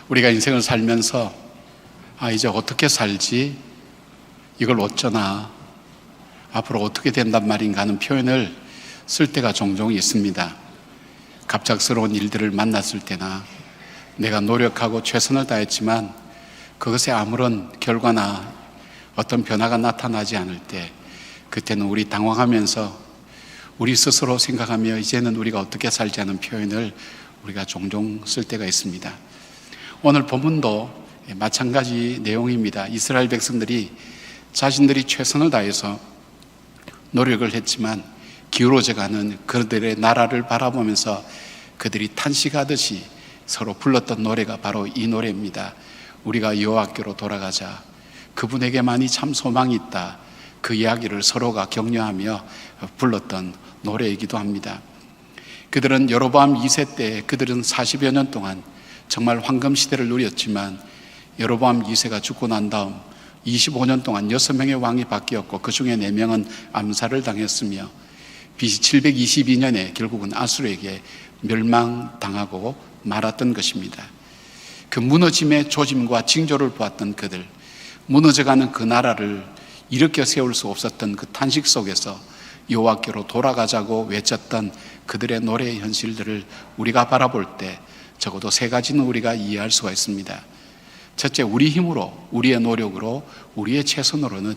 우리가 인생을 살면서 이제 어떻게 살지? 이걸 어쩌나? 앞으로 어떻게 된단 말인가 하는 표현을 쓸 때가 종종 있습니다. 갑작스러운 일들을 만났을 때나 내가 노력하고 최선을 다했지만 그것에 아무런 결과나 어떤 변화가 나타나지 않을 때, 그때는 우리 당황하면서 우리 스스로 생각하며 이제는 우리가 어떻게 살지 하는 표현을 우리가 종종 쓸 때가 있습니다. 오늘 본문도 마찬가지 내용입니다. 이스라엘 백성들이 자신들이 최선을 다해서 노력을 했지만 기울어져가는 그들의 나라를 바라보면서 그들이 탄식하듯이 서로 불렀던 노래가 바로 이 노래입니다. 우리가 여호와께로 돌아가자. 그분에게만이 참 소망이 있다. 그 이야기를 서로가 격려하며 불렀던 노래이기도 합니다. 그들은 여로보암 2세 때 그들은 40여 년 동안 정말 황금시대를 누렸지만 여로보암 2세가 죽고 난 다음 25년 동안 6명의 왕이 바뀌었고 그 중에 4명은 암살을 당했으며 BC 722년에 결국은 아수르에게 멸망당하고 말았던 것입니다. 그 무너짐의 조짐과 징조를 보았던 그들, 무너져가는 그 나라를 일으켜 세울 수 없었던 그 탄식 속에서 여호와께로 돌아가자고 외쳤던 그들의 노래의 현실들을 우리가 바라볼 때 적어도 3가지는 우리가 이해할 수가 있습니다. 첫째, 우리 힘으로, 우리의 노력으로, 우리의 최선으로는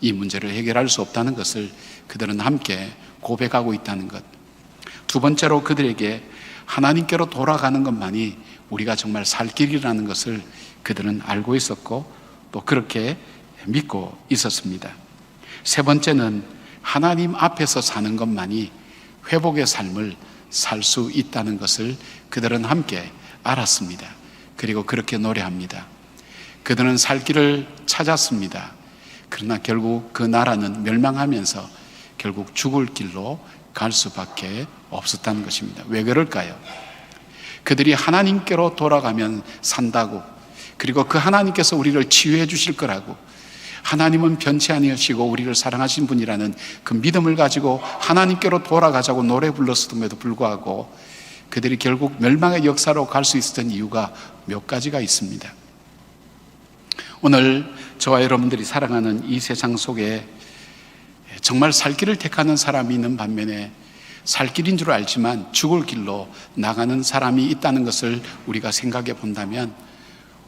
이 문제를 해결할 수 없다는 것을 그들은 함께 고백하고 있다는 것. 두 번째로, 그들에게 하나님께로 돌아가는 것만이 우리가 정말 살 길이라는 것을 그들은 알고 있었고 또 그렇게 믿고 있었습니다. 세 번째는 하나님 앞에서 사는 것만이 회복의 삶을 살 수 있다는 것을 그들은 함께 알았습니다. 그리고 그렇게 노래합니다. 그들은 살 길을 찾았습니다. 그러나 결국 그 나라는 멸망하면서 결국 죽을 길로 갈 수밖에 없었다는 것입니다. 왜 그럴까요? 그들이 하나님께로 돌아가면 산다고, 그리고 그 하나님께서 우리를 치유해 주실 거라고, 하나님은 변치 아니하시고 우리를 사랑하신 분이라는 그 믿음을 가지고 하나님께로 돌아가자고 노래 불렀음에도 불구하고 그들이 결국 멸망의 역사로 갈 수 있었던 이유가 몇 가지가 있습니다. 오늘 저와 여러분들이 살아가는 이 세상 속에 정말 살 길을 택하는 사람이 있는 반면에 살 길인 줄 알지만 죽을 길로 나가는 사람이 있다는 것을 우리가 생각해 본다면,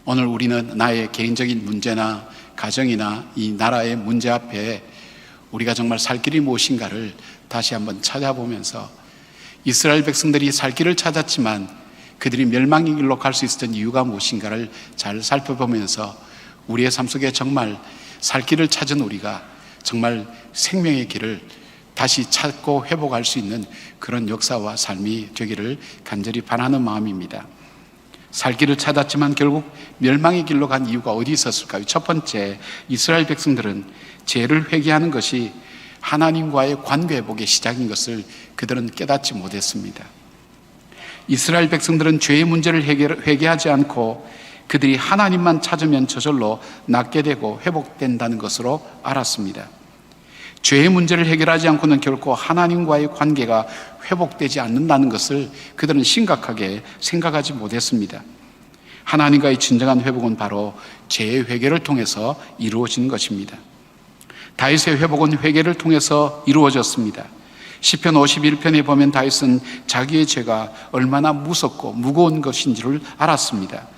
오늘 우리는 나의 개인적인 문제나 가정이나 이 나라의 문제 앞에 우리가 정말 살 길이 무엇인가를 다시 한번 찾아보면서, 이스라엘 백성들이 살 길을 찾았지만 그들이 멸망의 길로 갈 수 있었던 이유가 무엇인가를 잘 살펴보면서 우리의 삶 속에 정말 살 길을 찾은 우리가 정말 생명의 길을 다시 찾고 회복할 수 있는 그런 역사와 삶이 되기를 간절히 바라는 마음입니다. 살 길을 찾았지만 결국 멸망의 길로 간 이유가 어디 있었을까요? 첫 번째, 이스라엘 백성들은 죄를 회개하는 것이 하나님과의 관계 회복의 시작인 것을 그들은 깨닫지 못했습니다. 이스라엘 백성들은 죄의 문제를 회개하지 않고 그들이 하나님만 찾으면 저절로 낫게 되고 회복된다는 것으로 알았습니다. 죄의 문제를 해결하지 않고는 결코 하나님과의 관계가 회복되지 않는다는 것을 그들은 심각하게 생각하지 못했습니다. 하나님과의 진정한 회복은 바로 죄의 회개를 통해서 이루어지는 것입니다. 다윗의 회복은 회개를 통해서 이루어졌습니다. 시편 51편에 보면 다윗은 자기의 죄가 얼마나 무섭고 무거운 것인지를 알았습니다.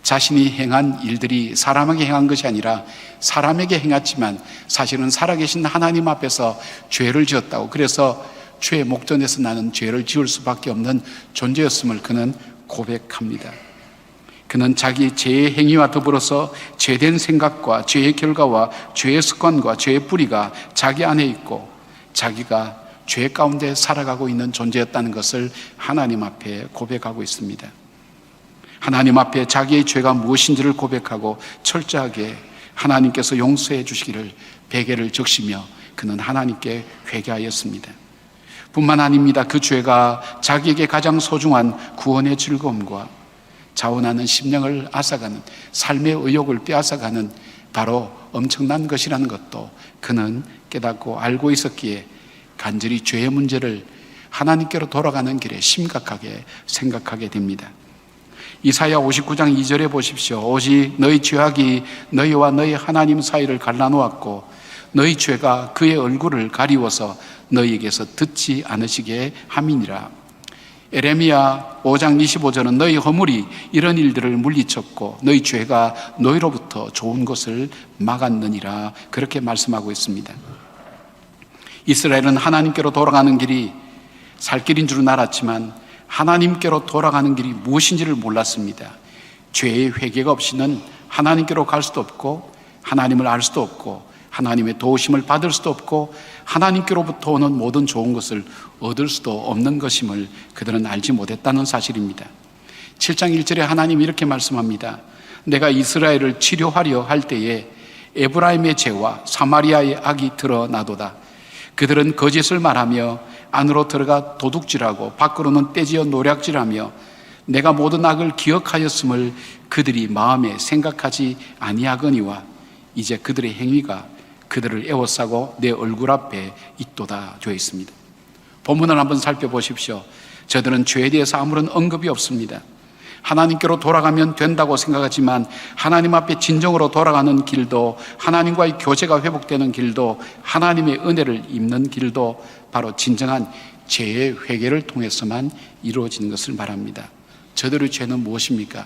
자신이 행한 일들이 사람에게 행한 것이 아니라 사람에게 행했지만 사실은 살아계신 하나님 앞에서 죄를 지었다고, 그래서 죄의 목전에서 나는 죄를 지을 수밖에 없는 존재였음을 그는 고백합니다. 그는 자기 죄의 행위와 더불어서 죄된 생각과 죄의 결과와 죄의 습관과 죄의 뿌리가 자기 안에 있고 자기가 죄 가운데 살아가고 있는 존재였다는 것을 하나님 앞에 고백하고 있습니다. 하나님 앞에 자기의 죄가 무엇인지를 고백하고 철저하게 하나님께서 용서해 주시기를 베개를 적시며 그는 하나님께 회개하였습니다. 뿐만 아닙니다. 그 죄가 자기에게 가장 소중한 구원의 즐거움과 자원하는 심령을 앗아가는 삶의 의욕을 빼앗아가는 바로 엄청난 것이라는 것도 그는 깨닫고 알고 있었기에 간절히 죄의 문제를 하나님께로 돌아가는 길에 심각하게 생각하게 됩니다. 이사야 59장 2절에 보십시오. 오직 너희 죄악이 너희와 너희 하나님 사이를 갈라놓았고 너희 죄가 그의 얼굴을 가리워서 너희에게서 듣지 않으시게 함이니라. 에레미야 5장 25절은 너희 허물이 이런 일들을 물리쳤고 너희 죄가 너희로부터 좋은 것을 막았느니라, 그렇게 말씀하고 있습니다. 이스라엘은 하나님께로 돌아가는 길이 살 길인 줄은 알았지만 하나님께로 돌아가는 길이 무엇인지를 몰랐습니다. 죄의 회개가 없이는 하나님께로 갈 수도 없고 하나님을 알 수도 없고 하나님의 도우심을 받을 수도 없고 하나님께로부터 오는 모든 좋은 것을 얻을 수도 없는 것임을 그들은 알지 못했다는 사실입니다. 7장 1절에 하나님이 이렇게 말씀합니다. 내가 이스라엘을 치료하려 할 때에 에브라임의 죄와 사마리아의 악이 드러나도다. 그들은 거짓을 말하며 안으로 들어가 도둑질하고 밖으로는 떼지어 노략질하며 내가 모든 악을 기억하였음을 그들이 마음에 생각하지 아니하거니와 이제 그들의 행위가 그들을 애워싸고 내 얼굴 앞에 있도다 되어 있습니다. 본문을 한번 살펴보십시오. 저들은 죄에 대해서 아무런 언급이 없습니다. 하나님께로 돌아가면 된다고 생각하지만 하나님 앞에 진정으로 돌아가는 길도, 하나님과의 교제가 회복되는 길도, 하나님의 은혜를 입는 길도 바로 진정한 죄의 회개를 통해서만 이루어지는 것을 말합니다. 저들의 죄는 무엇입니까?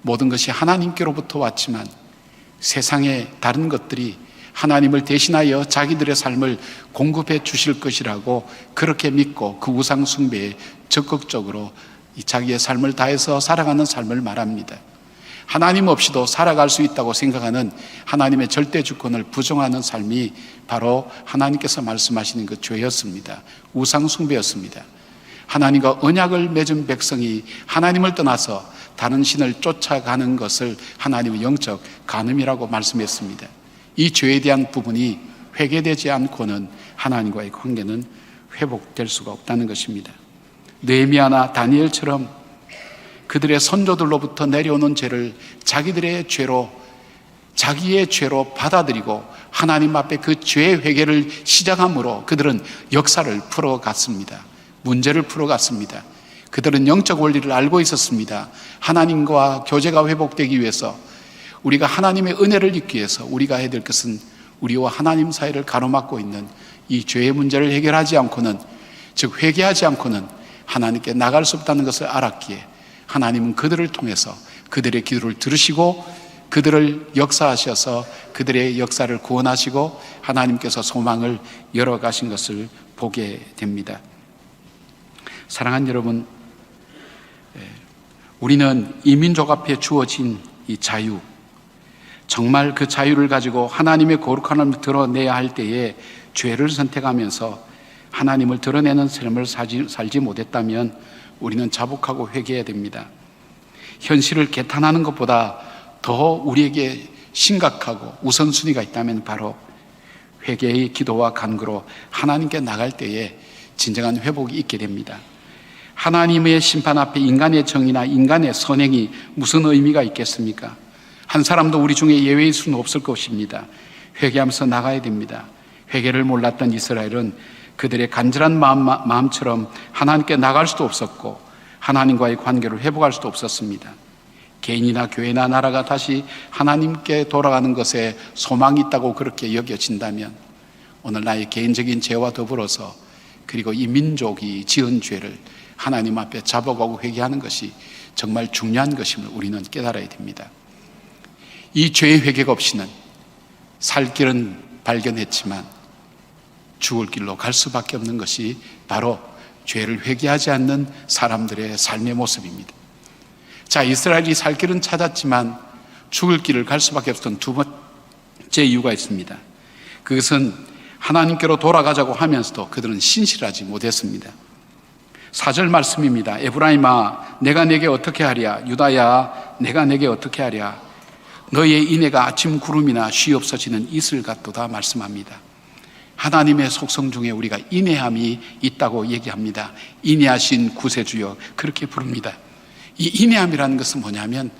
모든 것이 하나님께로부터 왔지만 세상의 다른 것들이 하나님을 대신하여 자기들의 삶을 공급해 주실 것이라고 그렇게 믿고 그 우상 숭배에 적극적으로 자기의 삶을 다해서 살아가는 삶을 말합니다. 하나님 없이도 살아갈 수 있다고 생각하는 하나님의 절대 주권을 부정하는 삶이 바로 하나님께서 말씀하시는 그 죄였습니다. 우상 숭배였습니다. 하나님과 언약을 맺은 백성이 하나님을 떠나서 다른 신을 쫓아가는 것을 하나님의 영적 간음이라고 말씀했습니다. 이 죄에 대한 부분이 회개되지 않고는 하나님과의 관계는 회복될 수가 없다는 것입니다. 느헤미야나 다니엘처럼 그들의 선조들로부터 내려오는 죄를 자기들의 죄로, 자기의 죄로 받아들이고 하나님 앞에 그 죄의 회개를 시작함으로 그들은 역사를 풀어갔습니다. 문제를 풀어갔습니다. 그들은 영적 원리를 알고 있었습니다. 하나님과 교제가 회복되기 위해서, 우리가 하나님의 은혜를 입기 위해서 우리가 해야 될 것은 우리와 하나님 사이를 가로막고 있는 이 죄의 문제를 해결하지 않고는, 즉 회개하지 않고는 하나님께 나갈 수 없다는 것을 알았기에 하나님은 그들을 통해서 그들의 기도를 들으시고 그들을 역사하셔서 그들의 역사를 구원하시고 하나님께서 소망을 열어가신 것을 보게 됩니다. 사랑하는 여러분, 우리는 이 민족 앞에 주어진 이 자유, 정말 그 자유를 가지고 하나님의 거룩함을 드러내야 할 때에 죄를 선택하면서 하나님을 드러내는 삶을 살지 못했다면 우리는 자복하고 회개해야 됩니다. 현실을 개탄하는 것보다 더 우리에게 심각하고 우선순위가 있다면 바로 회개의 기도와 간구로 하나님께 나갈 때에 진정한 회복이 있게 됩니다. 하나님의 심판 앞에 인간의 정의나 인간의 선행이 무슨 의미가 있겠습니까? 한 사람도 우리 중에 예외일 수는 없을 것입니다. 회개하면서 나가야 됩니다. 회개를 몰랐던 이스라엘은 그들의 간절한 마음처럼 하나님께 나갈 수도 없었고 하나님과의 관계를 회복할 수도 없었습니다. 개인이나 교회나 나라가 다시 하나님께 돌아가는 것에 소망이 있다고 그렇게 여겨진다면 오늘 나의 개인적인 죄와 더불어서 그리고 이 민족이 지은 죄를 하나님 앞에 자복하고 회개하는 것이 정말 중요한 것임을 우리는 깨달아야 됩니다. 이 죄의 회개가 없이는 살 길은 발견했지만 죽을 길로 갈 수밖에 없는 것이 바로 죄를 회개하지 않는 사람들의 삶의 모습입니다. 자, 이스라엘이 살 길은 찾았지만 죽을 길을 갈 수밖에 없었던 두 번째 이유가 있습니다. 그것은 하나님께로 돌아가자고 하면서도 그들은 신실하지 못했습니다. 4절 말씀입니다. 에브라임아, 내가 내게 어떻게 하랴? 유다야, 내가 내게 어떻게 하랴? 너의 인애가 아침 구름이나 쉬 없어지는 이슬 같도다 말씀합니다. 하나님의 속성 중에 우리가 인애함이 있다고 얘기합니다. 인애하신 구세주여, 그렇게 부릅니다. 이 인애함이라는 것은 뭐냐면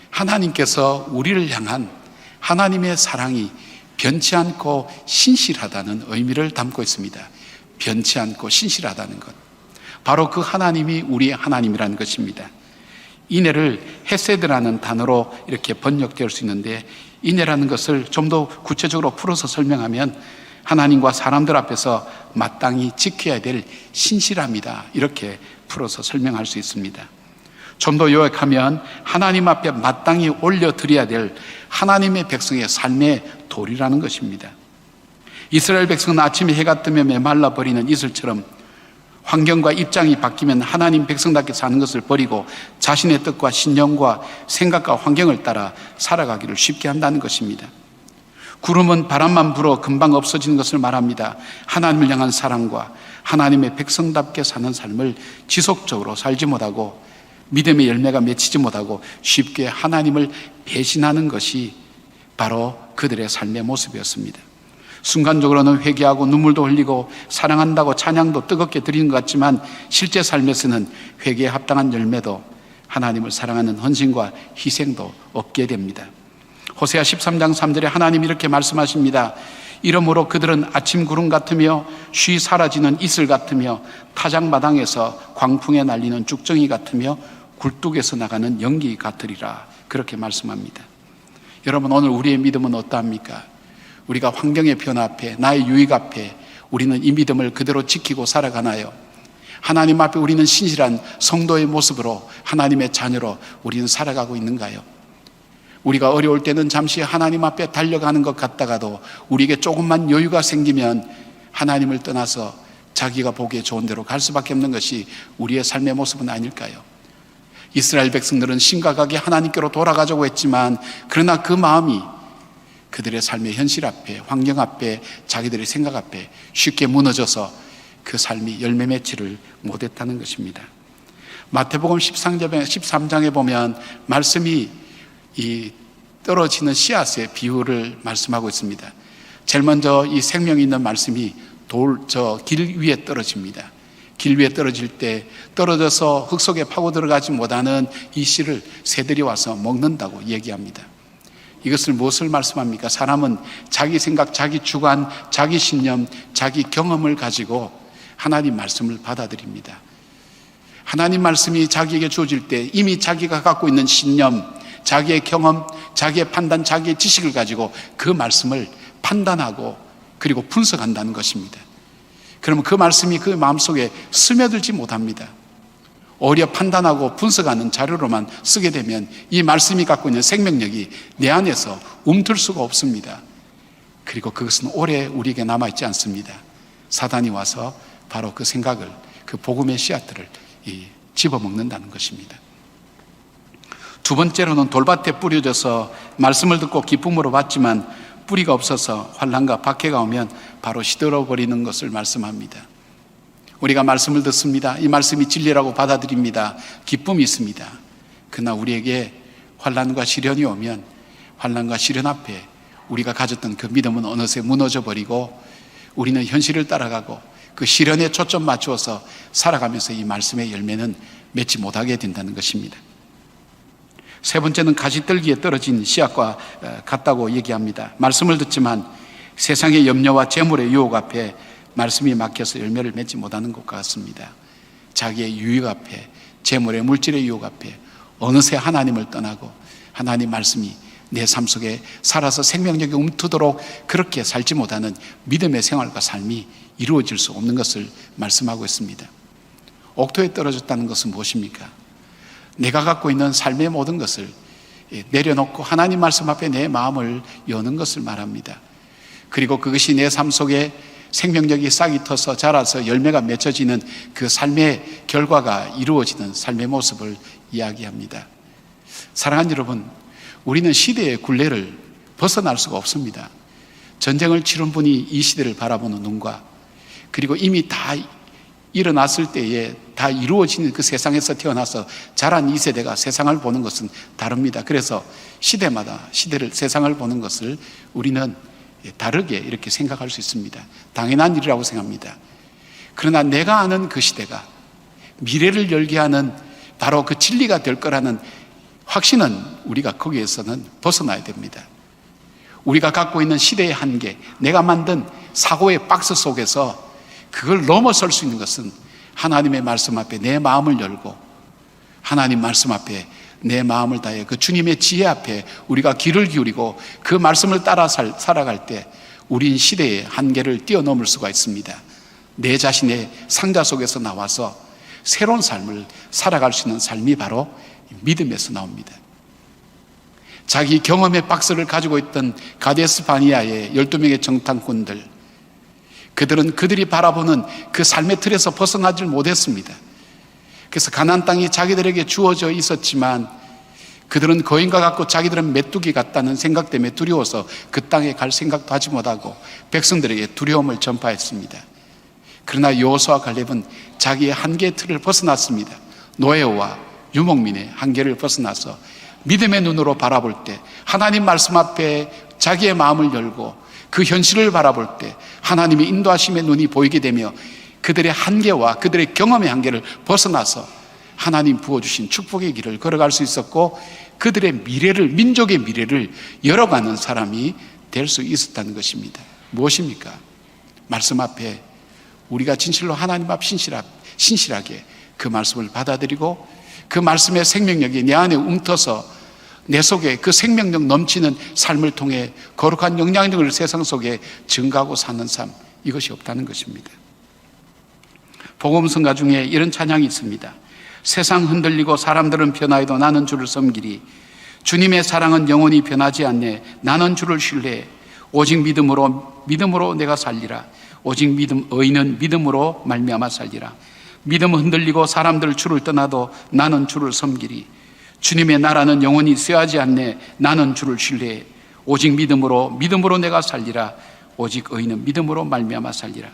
하나님께서 우리를 향한 하나님의 사랑이 변치 않고 신실하다는 의미를 담고 있습니다. 변치 않고 신실하다는 것, 바로 그 하나님이 우리의 하나님이라는 것입니다. 인애를 헤세드라는 단어로 이렇게 번역될 수 있는데, 인애라는 것을 좀 더 구체적으로 풀어서 설명하면 하나님과 사람들 앞에서 마땅히 지켜야 될 신실함이다, 이렇게 풀어서 설명할 수 있습니다. 좀 더 요약하면 하나님 앞에 마땅히 올려드려야 될 하나님의 백성의 삶의 도리라는 것입니다. 이스라엘 백성은 아침에 해가 뜨면 메말라버리는 이슬처럼 환경과 입장이 바뀌면 하나님 백성답게 사는 것을 버리고 자신의 뜻과 신념과 생각과 환경을 따라 살아가기를 쉽게 한다는 것입니다. 구름은 바람만 불어 금방 없어지는 것을 말합니다. 하나님을 향한 사랑과 하나님의 백성답게 사는 삶을 지속적으로 살지 못하고 믿음의 열매가 맺히지 못하고 쉽게 하나님을 배신하는 것이 바로 그들의 삶의 모습이었습니다. 순간적으로는 회개하고 눈물도 흘리고 사랑한다고 찬양도 뜨겁게 드리는 것 같지만 실제 삶에서는 회개에 합당한 열매도 하나님을 사랑하는 헌신과 희생도 없게 됩니다. 호세아 13장 3절에 하나님이 이렇게 말씀하십니다. 이러므로 그들은 아침 구름 같으며 쉬 사라지는 이슬 같으며 타작마당에서 광풍에 날리는 죽정이 같으며 굴뚝에서 나가는 연기 같으리라, 그렇게 말씀합니다. 여러분, 오늘 우리의 믿음은 어떠합니까? 우리가 환경의 변화 앞에, 나의 유익 앞에 우리는 이 믿음을 그대로 지키고 살아가나요? 하나님 앞에 우리는 신실한 성도의 모습으로 하나님의 자녀로 우리는 살아가고 있는가요? 우리가 어려울 때는 잠시 하나님 앞에 달려가는 것 같다가도 우리에게 조금만 여유가 생기면 하나님을 떠나서 자기가 보기에 좋은 대로 갈 수밖에 없는 것이 우리의 삶의 모습은 아닐까요? 이스라엘 백성들은 심각하게 하나님께로 돌아가자고 했지만 그러나 그 마음이 그들의 삶의 현실 앞에, 환경 앞에, 자기들의 생각 앞에 쉽게 무너져서 그 삶이 열매 맺지를 못했다는 것입니다. 마태복음 13장에 보면 말씀이 이 떨어지는 씨앗의 비유를 말씀하고 있습니다. 제일 먼저 이 생명이 있는 말씀이 길 위에 떨어집니다. 길 위에 떨어질 때 떨어져서 흙 속에 파고 들어가지 못하는 이 씨를 새들이 와서 먹는다고 얘기합니다. 이것을 무엇을 말씀합니까? 사람은 자기 생각, 자기 주관, 자기 신념, 자기 경험을 가지고 하나님 말씀을 받아들입니다. 하나님 말씀이 자기에게 주어질 때 이미 자기가 갖고 있는 신념, 자기의 경험, 자기의 판단, 자기의 지식을 가지고 그 말씀을 판단하고 그리고 분석한다는 것입니다. 그러면 그 말씀이 그 마음속에 스며들지 못합니다. 오히려 판단하고 분석하는 자료로만 쓰게 되면 이 말씀이 갖고 있는 생명력이 내 안에서 움틀 수가 없습니다. 그리고 그것은 오래 우리에게 남아있지 않습니다. 사단이 와서 바로 그 생각을, 그 복음의 씨앗들을 집어먹는다는 것입니다. 두 번째로는 돌밭에 뿌려져서 말씀을 듣고 기쁨으로 받지만 뿌리가 없어서 환난과 박해가 오면 바로 시들어버리는 것을 말씀합니다. 우리가 말씀을 듣습니다. 이 말씀이 진리라고 받아들입니다. 기쁨이 있습니다. 그러나 우리에게 환난과 시련이 오면 환난과 시련 앞에 우리가 가졌던 그 믿음은 어느새 무너져 버리고 우리는 현실을 따라가고 그 시련에 초점 맞추어서 살아가면서 이 말씀의 열매는 맺지 못하게 된다는 것입니다. 세 번째는 가시떨기에 떨어진 씨앗과 같다고 얘기합니다. 말씀을 듣지만 세상의 염려와 재물의 유혹 앞에 말씀이 막혀서 열매를 맺지 못하는 것 같습니다. 자기의 유익 앞에, 재물의 물질의 유혹 앞에 어느새 하나님을 떠나고 하나님 말씀이 내 삶 속에 살아서 생명력이 움트도록 그렇게 살지 못하는 믿음의 생활과 삶이 이루어질 수 없는 것을 말씀하고 있습니다. 옥토에 떨어졌다는 것은 무엇입니까? 내가 갖고 있는 삶의 모든 것을 내려놓고 하나님 말씀 앞에 내 마음을 여는 것을 말합니다. 그리고 그것이 내 삶 속에 생명력이 싹이 터서 자라서 열매가 맺혀지는 그 삶의 결과가 이루어지는 삶의 모습을 이야기합니다. 사랑하는 여러분, 우리는 시대의 굴레를 벗어날 수가 없습니다. 전쟁을 치른 분이 이 시대를 바라보는 눈과 그리고 이미 다 일어났을 때에 다 이루어지는 그 세상에서 태어나서 자란 이 세대가 세상을 보는 것은 다릅니다. 그래서 시대마다 세상을 보는 것을 우리는 다르게 이렇게 생각할 수 있습니다. 당연한 일이라고 생각합니다. 그러나 내가 아는 그 시대가 미래를 열게 하는 바로 그 진리가 될 거라는 확신은 우리가 거기에서는 벗어나야 됩니다. 우리가 갖고 있는 시대의 한계, 내가 만든 사고의 박스 속에서 그걸 넘어설 수 있는 것은 하나님의 말씀 앞에 내 마음을 열고 하나님 말씀 앞에 내 마음을 다해 그 주님의 지혜 앞에 우리가 귀를 기울이고 그 말씀을 따라 살아갈 때 우린 시대의 한계를 뛰어넘을 수가 있습니다. 내 자신의 상자 속에서 나와서 새로운 삶을 살아갈 수 있는 삶이 바로 믿음에서 나옵니다. 자기 경험의 박스를 가지고 있던 가데스 바니아의 12명의 정탐꾼들, 그들은 그들이 바라보는 그 삶의 틀에서 벗어나질 못했습니다. 그래서 가나안 땅이 자기들에게 주어져 있었지만 그들은 거인과 같고 자기들은 메뚜기 같다는 생각 때문에 두려워서 그 땅에 갈 생각도 하지 못하고 백성들에게 두려움을 전파했습니다. 그러나 여호수아와 갈렙은 자기의 한계의 틀을 벗어났습니다. 노예와 유목민의 한계를 벗어나서 믿음의 눈으로 바라볼 때, 하나님 말씀 앞에 자기의 마음을 열고 그 현실을 바라볼 때 하나님의 인도하심의 눈이 보이게 되며 그들의 한계와 그들의 경험의 한계를 벗어나서 하나님 부어주신 축복의 길을 걸어갈 수 있었고 그들의 미래를, 민족의 미래를 열어가는 사람이 될 수 있었다는 것입니다. 무엇입니까? 말씀 앞에 우리가 진실로 하나님 앞 신실하게 그 말씀을 받아들이고 그 말씀의 생명력이 내 안에 움터서 내 속에 그 생명력 넘치는 삶을 통해 거룩한 영향력을 세상 속에 증가하고 사는 삶, 이것이 없다는 것입니다. 복음성가 중에 이런 찬양이 있습니다. 세상 흔들리고 사람들은 변화해도 나는 주를 섬기리. 주님의 사랑은 영원히 변하지 않네. 나는 주를 신뢰해. 오직 믿음으로 내가 살리라. 오직 의인은 믿음으로 말미암아 살리라. 믿음 흔들리고 사람들 주를 떠나도 나는 주를 섬기리. 주님의 나라는 영원히 쇠하지 않네. 나는 주를 신뢰해. 오직 믿음으로 내가 살리라. 오직 의인은 믿음으로 말미암아 살리라.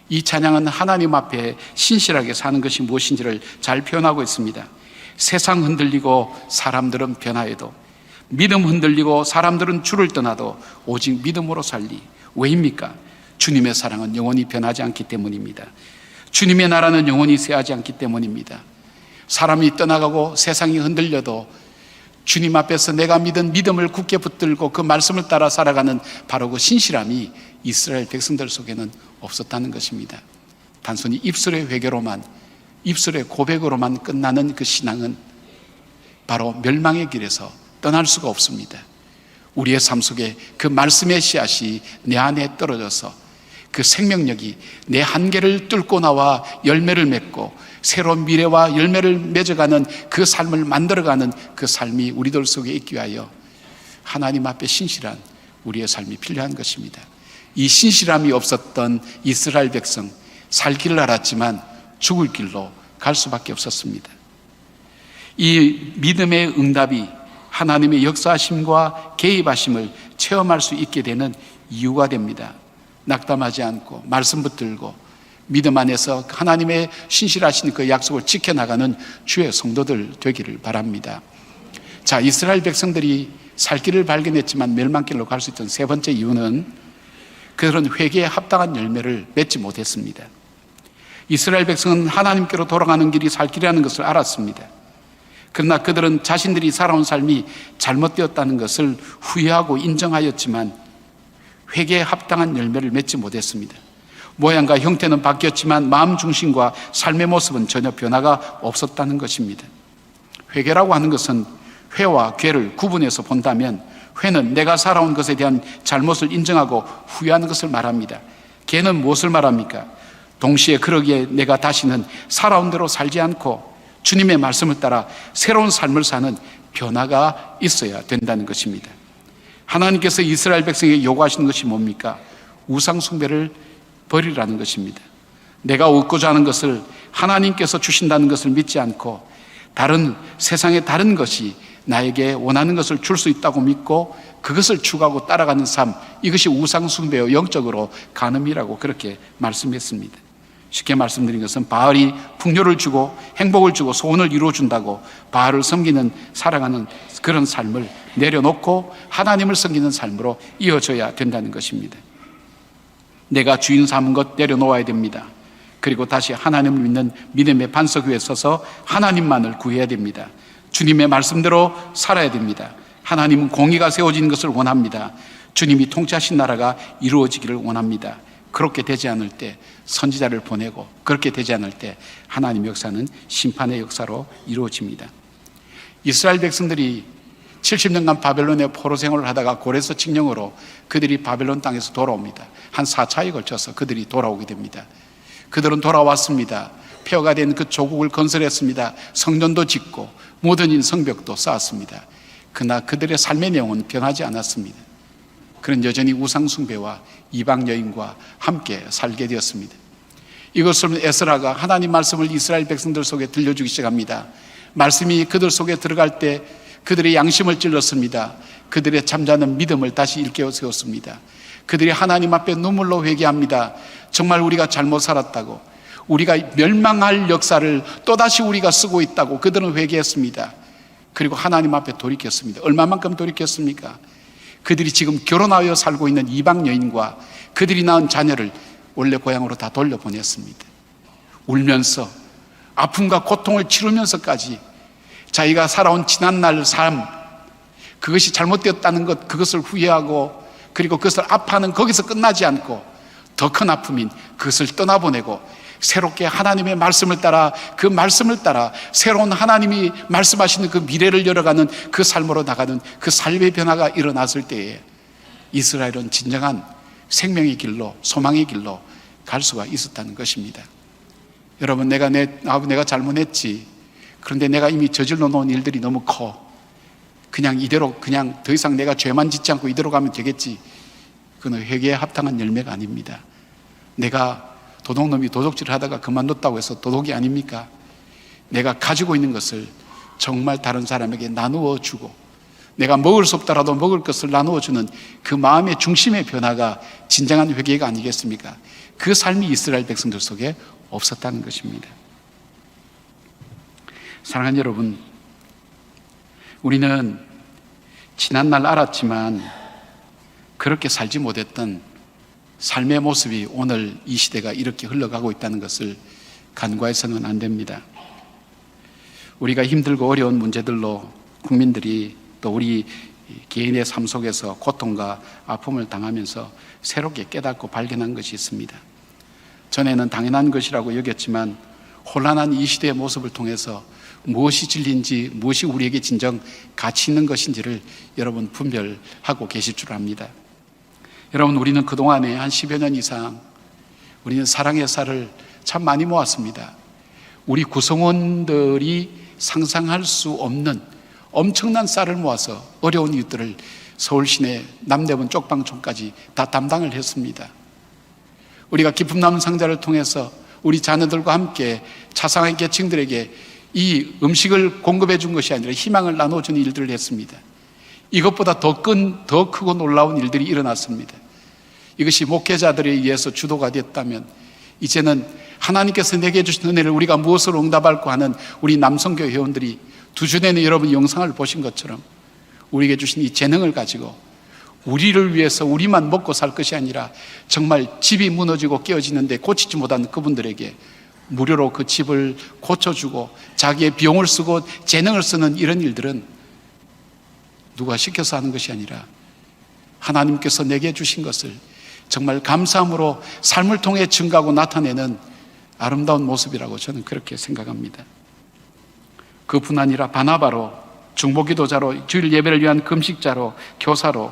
이 찬양은 하나님 앞에 신실하게 사는 것이 무엇인지를 잘 표현하고 있습니다. 세상 흔들리고 사람들은 변화해도, 믿음 흔들리고 사람들은 주를 떠나도 오직 믿음으로 살리. 왜입니까? 주님의 사랑은 영원히 변하지 않기 때문입니다. 주님의 나라는 영원히 쇠하지 않기 때문입니다. 사람이 떠나가고 세상이 흔들려도 주님 앞에서 내가 믿은 믿음을 굳게 붙들고 그 말씀을 따라 살아가는 바로 그 신실함이 이스라엘 백성들 속에는 없었다는 것입니다. 단순히 입술의 회개로만, 입술의 고백으로만 끝나는 그 신앙은 바로 멸망의 길에서 떠날 수가 없습니다. 우리의 삶 속에 그 말씀의 씨앗이 내 안에 떨어져서 그 생명력이 내 한계를 뚫고 나와 열매를 맺고 새로운 미래와 열매를 맺어가는 그 삶을 만들어가는 그 삶이 우리들 속에 있기 위하여 하나님 앞에 신실한 우리의 삶이 필요한 것입니다. 이 신실함이 없었던 이스라엘 백성, 살 길을 알았지만 죽을 길로 갈 수밖에 없었습니다. 이 믿음의 응답이 하나님의 역사하심과 개입하심을 체험할 수 있게 되는 이유가 됩니다. 낙담하지 않고 말씀 붙들고 믿음 안에서 하나님의 신실하신 그 약속을 지켜나가는 주의 성도들 되기를 바랍니다. 자, 이스라엘 백성들이 살 길을 발견했지만 멸망길로 갈 수 있던 세 번째 이유는 그들은 회개에 합당한 열매를 맺지 못했습니다. 이스라엘 백성은 하나님께로 돌아가는 길이 살 길이라는 것을 알았습니다. 그러나 그들은 자신들이 살아온 삶이 잘못되었다는 것을 후회하고 인정하였지만 회개에 합당한 열매를 맺지 못했습니다. 모양과 형태는 바뀌었지만 마음 중심과 삶의 모습은 전혀 변화가 없었다는 것입니다. 회개라고 하는 것은 회와 괴를 구분해서 본다면 회는 내가 살아온 것에 대한 잘못을 인정하고 후회하는 것을 말합니다. 개는 무엇을 말합니까? 동시에 그러기에 내가 다시는 살아온 대로 살지 않고 주님의 말씀을 따라 새로운 삶을 사는 변화가 있어야 된다는 것입니다. 하나님께서 이스라엘 백성에게 요구하시는 것이 뭡니까? 우상 숭배를 버리라는 것입니다. 내가 얻고자 하는 것을 하나님께서 주신다는 것을 믿지 않고 세상의 다른 것이 나에게 원하는 것을 줄 수 있다고 믿고 그것을 추구하고 따라가는 삶, 이것이 우상 숭배요 영적으로 간음이라고 그렇게 말씀했습니다. 쉽게 말씀드린 것은 바알이 풍요를 주고 행복을 주고 소원을 이루어준다고 바알을 섬기는 살아가는 그런 삶을 내려놓고 하나님을 섬기는 삶으로 이어져야 된다는 것입니다. 내가 주인 삼은 것 내려놓아야 됩니다. 그리고 다시 하나님을 믿는 믿음의 반석 위에 서서 하나님만을 구해야 됩니다. 주님의 말씀대로 살아야 됩니다. 하나님은 공의가 세워진 것을 원합니다. 주님이 통치하신 나라가 이루어지기를 원합니다. 그렇게 되지 않을 때 선지자를 보내고 그렇게 되지 않을 때 하나님의 역사는 심판의 역사로 이루어집니다. 이스라엘 백성들이 70년간 바벨론의 포로 생활을 하다가 고레스 칙령으로 그들이 바벨론 땅에서 돌아옵니다. 한 4차에 걸쳐서 그들이 돌아오게 됩니다. 그들은 돌아왔습니다. 폐허가 된 그 조국을 건설했습니다. 성전도 짓고 모든 성벽도 쌓았습니다. 그러나 그들의 삶의 내용은 변하지 않았습니다. 그는 여전히 우상 숭배와 이방 여인과 함께 살게 되었습니다. 이것을 에스라가 하나님 말씀을 이스라엘 백성들 속에 들려주기 시작합니다. 말씀이 그들 속에 들어갈 때 그들의 양심을 찔렀습니다. 그들의 잠자는 믿음을 다시 일깨워 세웠습니다. 그들이 하나님 앞에 눈물로 회개합니다. 정말 우리가 잘못 살았다고, 우리가 멸망할 역사를 또다시 우리가 쓰고 있다고 그들은 회개했습니다. 그리고 하나님 앞에 돌이켰습니다. 얼마만큼 돌이켰습니까? 그들이 지금 결혼하여 살고 있는 이방 여인과 그들이 낳은 자녀를 원래 고향으로 다 돌려보냈습니다. 울면서 아픔과 고통을 치르면서까지 자기가 살아온 지난날 삶, 그것이 잘못되었다는 것, 그것을 후회하고 그리고 그것을 아파하는 거기서 끝나지 않고 더 큰 아픔인 그것을 떠나보내고 새롭게 하나님의 말씀을 따라, 그 말씀을 따라 새로운 하나님이 말씀하시는 그 미래를 열어가는 그 삶으로 나가는 그 삶의 변화가 일어났을 때에 이스라엘은 진정한 생명의 길로, 소망의 길로 갈 수가 있었다는 것입니다. 여러분, 내가 잘못했지. 그런데 내가 이미 저질러 놓은 일들이 너무 커. 그냥 이대로 그냥 더 이상 내가 죄만 짓지 않고 이대로 가면 되겠지. 그건 회개에 합당한 열매가 아닙니다. 내가 도둑놈이 도둑질을 하다가 그만뒀다고 해서 도둑이 아닙니까? 내가 가지고 있는 것을 정말 다른 사람에게 나누어 주고, 내가 먹을 수 없더라도 먹을 것을 나누어 주는 그 마음의 중심의 변화가 진정한 회개가 아니겠습니까? 그 삶이 이스라엘 백성들 속에 없었다는 것입니다. 사랑하는 여러분, 우리는 지난날 알았지만 그렇게 살지 못했던 삶의 모습이 오늘 이 시대가 이렇게 흘러가고 있다는 것을 간과해서는 안 됩니다. 우리가 힘들고 어려운 문제들로 국민들이 또 우리 개인의 삶 속에서 고통과 아픔을 당하면서 새롭게 깨닫고 발견한 것이 있습니다. 전에는 당연한 것이라고 여겼지만 혼란한 이 시대의 모습을 통해서 무엇이 진리인지, 무엇이 우리에게 진정 가치 있는 것인지를 여러분 분별하고 계실 줄 압니다. 여러분, 우리는 그동안에 한 10여 년 이상 우리는 사랑의 쌀을 참 많이 모았습니다. 우리 구성원들이 상상할 수 없는 엄청난 쌀을 모아서 어려운 이웃들을 서울 시내 남대문 쪽방촌까지 다 담당을 했습니다. 우리가 기쁨 남은 상자를 통해서 우리 자녀들과 함께 차상의 계층들에게 이 음식을 공급해 준 것이 아니라 희망을 나눠주는 일들을 했습니다. 이것보다 더 크고 놀라운 일들이 일어났습니다. 이것이 목회자들에 의해서 주도가 됐다면 이제는 하나님께서 내게 주신 은혜를 우리가 무엇으로 응답할까 하는 우리 남성교 회원들이 2주 내내 여러분 영상을 보신 것처럼 우리에게 주신 이 재능을 가지고 우리를 위해서 우리만 먹고 살 것이 아니라 정말 집이 무너지고 깨어지는데 고치지 못한 그분들에게 무료로 그 집을 고쳐주고 자기의 비용을 쓰고 재능을 쓰는 이런 일들은 누가 시켜서 하는 것이 아니라 하나님께서 내게 주신 것을 정말 감사함으로 삶을 통해 증가하고 나타내는 아름다운 모습이라고 저는 그렇게 생각합니다. 그뿐 아니라 바나바로, 중보기도자로, 주일 예배를 위한 금식자로, 교사로,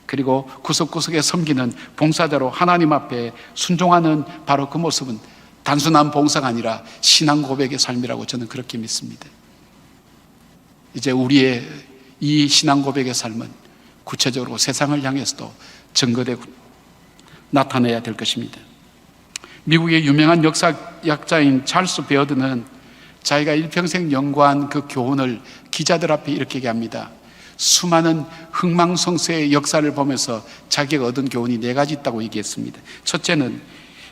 그리고 구석구석에 섬기는 봉사자로 하나님 앞에 순종하는 바로 그 모습은 단순한 봉사가 아니라 신앙 고백의 삶이라고 저는 그렇게 믿습니다. 이제 우리의 이 신앙 고백의 삶은 구체적으로 세상을 향해서도 증거되고 나타내야 될 것입니다. 미국의 유명한 역사학자인 찰스 베어드는 자기가 일평생 연구한 그 교훈을 기자들 앞에 이렇게 얘기합니다. 수많은 흥망성쇠의 역사를 보면서 자기가 얻은 교훈이 4가지 있다고 얘기했습니다. 첫째는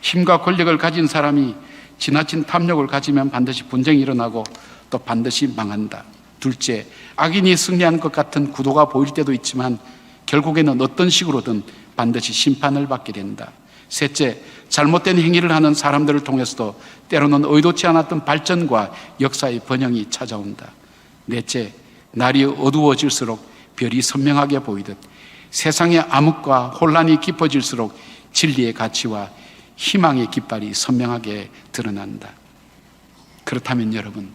힘과 권력을 가진 사람이 지나친 탐욕을 가지면 반드시 분쟁이 일어나고 또 반드시 망한다. 둘째, 악인이 승리한 것 같은 구도가 보일 때도 있지만 결국에는 어떤 식으로든 반드시 심판을 받게 된다. 셋째, 잘못된 행위를 하는 사람들을 통해서도 때로는 의도치 않았던 발전과 역사의 번영이 찾아온다. 넷째, 날이 어두워질수록 별이 선명하게 보이듯 세상의 암흑과 혼란이 깊어질수록 진리의 가치와 희망의 깃발이 선명하게 드러난다. 그렇다면 여러분,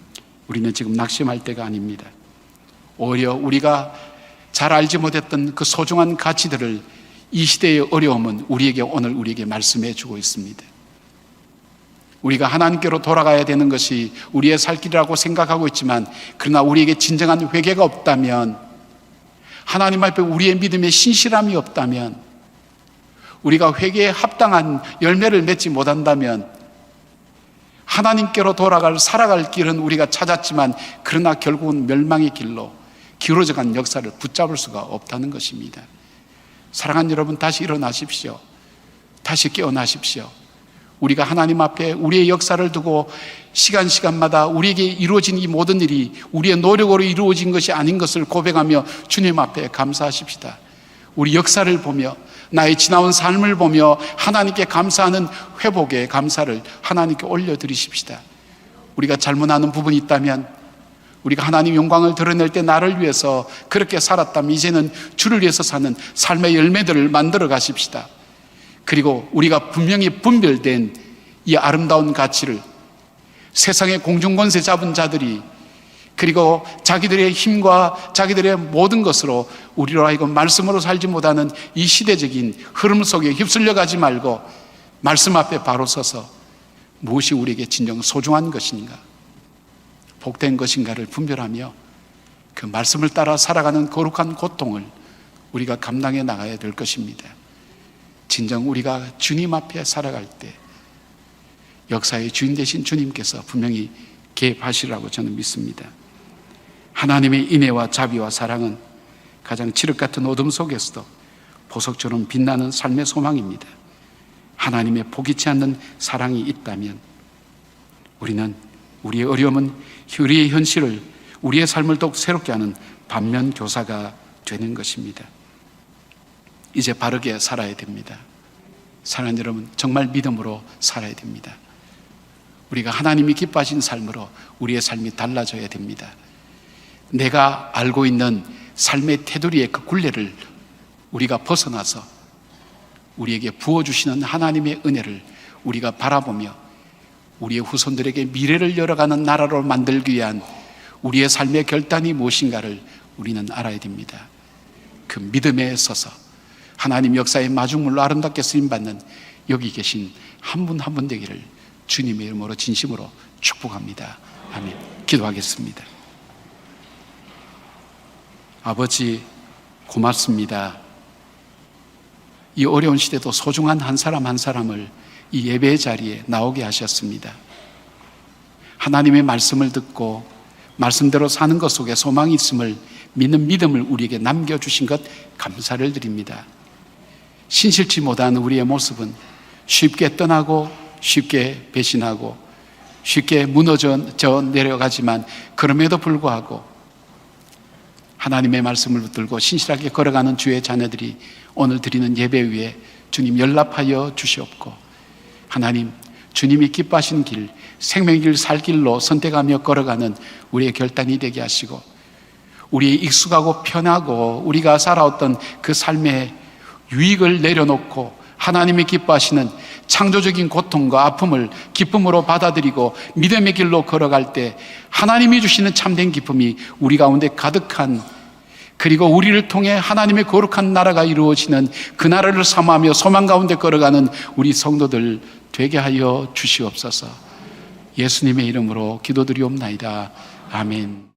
우리는 지금 낙심할 때가 아닙니다. 오히려 우리가 잘 알지 못했던 그 소중한 가치들을 이 시대의 어려움은 오늘 우리에게 말씀해 주고 있습니다. 우리가 하나님께로 돌아가야 되는 것이 우리의 살 길이라고 생각하고 있지만, 그러나 우리에게 진정한 회개가 없다면, 하나님 앞에 우리의 믿음에 신실함이 없다면, 우리가 회개에 합당한 열매를 맺지 못한다면, 하나님께로 살아갈 길은 우리가 찾았지만 그러나 결국은 멸망의 길로 기울어져간 역사를 붙잡을 수가 없다는 것입니다. 사랑하는 여러분, 다시 일어나십시오. 다시 깨어나십시오. 우리가 하나님 앞에 우리의 역사를 두고 시간마다 우리에게 이루어진 이 모든 일이 우리의 노력으로 이루어진 것이 아닌 것을 고백하며 주님 앞에 감사하십시다. 우리 역사를 보며 나의 지나온 삶을 보며 하나님께 감사하는 회복의 감사를 하나님께 올려드리십시다. 우리가 잘못하는 부분이 있다면, 우리가 하나님 영광을 드러낼 때 나를 위해서 그렇게 살았다면 이제는 주를 위해서 사는 삶의 열매들을 만들어 가십시다. 그리고 우리가 분명히 분별된 이 아름다운 가치를 세상의 공중권세 잡은 자들이, 그리고 자기들의 힘과 자기들의 모든 것으로 우리로 하여금 말씀으로 살지 못하는 이 시대적인 흐름 속에 휩쓸려 가지 말고 말씀 앞에 바로 서서 무엇이 우리에게 진정 소중한 것인가, 복된 것인가를 분별하며 그 말씀을 따라 살아가는 거룩한 고통을 우리가 감당해 나가야 될 것입니다. 진정 우리가 주님 앞에 살아갈 때 역사의 주인 되신 주님께서 분명히 개입하시라고 저는 믿습니다. 하나님의 인애와 자비와 사랑은 가장 칠흑 같은 어둠 속에서도 보석처럼 빛나는 삶의 소망입니다. 하나님의 포기치 않는 사랑이 있다면 우리는 우리의 어려움은 우리의 현실을, 우리의 삶을 더욱 새롭게 하는 반면 교사가 되는 것입니다. 이제 바르게 살아야 됩니다. 사랑하는 여러분, 정말 믿음으로 살아야 됩니다. 우리가 하나님이 기뻐하신 삶으로 우리의 삶이 달라져야 됩니다. 내가 알고 있는 삶의 테두리의 그 굴레를 우리가 벗어나서 우리에게 부어주시는 하나님의 은혜를 우리가 바라보며 우리의 후손들에게 미래를 열어가는 나라로 만들기 위한 우리의 삶의 결단이 무엇인가를 우리는 알아야 됩니다. 그 믿음에 서서 하나님 역사의 마중물로 아름답게 쓰임받는 여기 계신 한 분 한 분 되기를 주님의 이름으로 진심으로 축복합니다. 아멘. 기도하겠습니다. 아버지, 고맙습니다. 이 어려운 시대도 소중한 한 사람 한 사람을 이 예배의 자리에 나오게 하셨습니다. 하나님의 말씀을 듣고 말씀대로 사는 것 속에 소망이 있음을 믿는 믿음을 우리에게 남겨주신 것 감사를 드립니다. 신실치 못한 우리의 모습은 쉽게 떠나고 쉽게 배신하고 쉽게 무너져 내려가지만, 그럼에도 불구하고 하나님의 말씀을 붙들고 신실하게 걸어가는 주의 자녀들이 오늘 드리는 예배 위에 주님 연락하여 주시옵고, 하나님 주님이 기뻐하시는 길, 생명의 길, 살 길로 선택하며 걸어가는 우리의 결단이 되게 하시고, 우리의 익숙하고 편하고 우리가 살아왔던 그 삶의 유익을 내려놓고 하나님이 기뻐하시는 창조적인 고통과 아픔을 기쁨으로 받아들이고 믿음의 길로 걸어갈 때 하나님이 주시는 참된 기쁨이 우리 가운데 가득한, 그리고 우리를 통해 하나님의 거룩한 나라가 이루어지는 그 나라를 사모하며 소망 가운데 걸어가는 우리 성도들 되게 하여 주시옵소서. 예수님의 이름으로 기도드리옵나이다. 아멘.